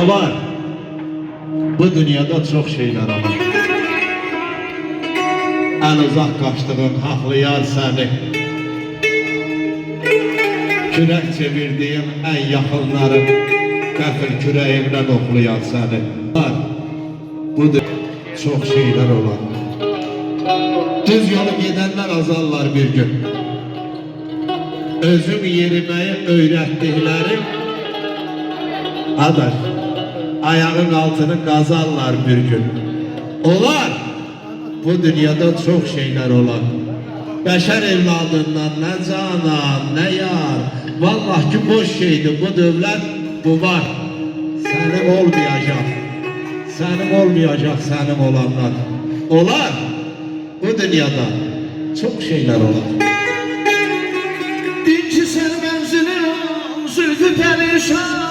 Olar, bu dünyada çok şeyler olur. En uzak kaçtığın haqlayar seni. Kürək çevirdiğim en yakınlarım qəfil kürəyimdən oxlayar seni. Bu çok şeyler olur. Düz yolu gedenler azarlar bir gün. Özüm yeriməyi öyrətdiklərim adaş, ayağın altını qazarlar bir gün. Olar, bu dünyada çok şeyler olan. Beşer evladından ne canan, ne yar. Vallahi ki boş şeydi bu devlet, bu var. Senin olmayacak. Senin olmayacak senin olanlar. Olar, bu dünyada çok şeyler olan. Dinci sen menzilim, zülfü perişan.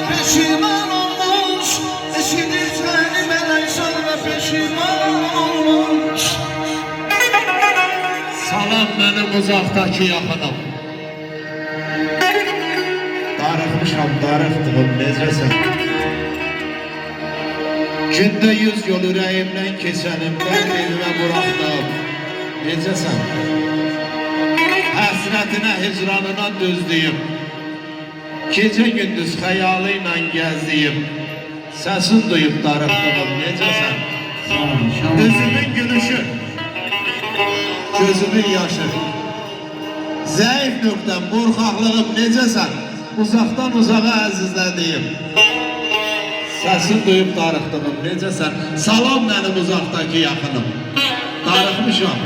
Peşiman olmuş, eşidir seni melek sonra peşiman olmuş. Salam benim uzaktaki yakınım. Darıxmışam, darıxdığım necəsən? Gündə 100 yol ürəyimdən keçənim, qəlb evimə buraxdım. Necəsən? Həsrətinə, hicranına düzdüyüm. Gece gündüz xəyalıyla gəzdiyim. Səsin duyub darıxdığım, necəsən? Üzümün gülüşü, gözümün yaşı, zəif nöqtəm, qorxaqlığım, necəsən? Uzaqdan uzağa əzizlədiyim. Səsin duyub darıxdığım, necəsən? Salam mənim uzaqdaki yaxınım. Darıxmışam,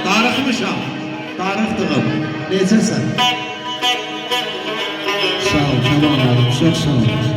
darıxmışam, darıxdığım, necəsən? Sağ ol, tamam abi, çok sağ ol.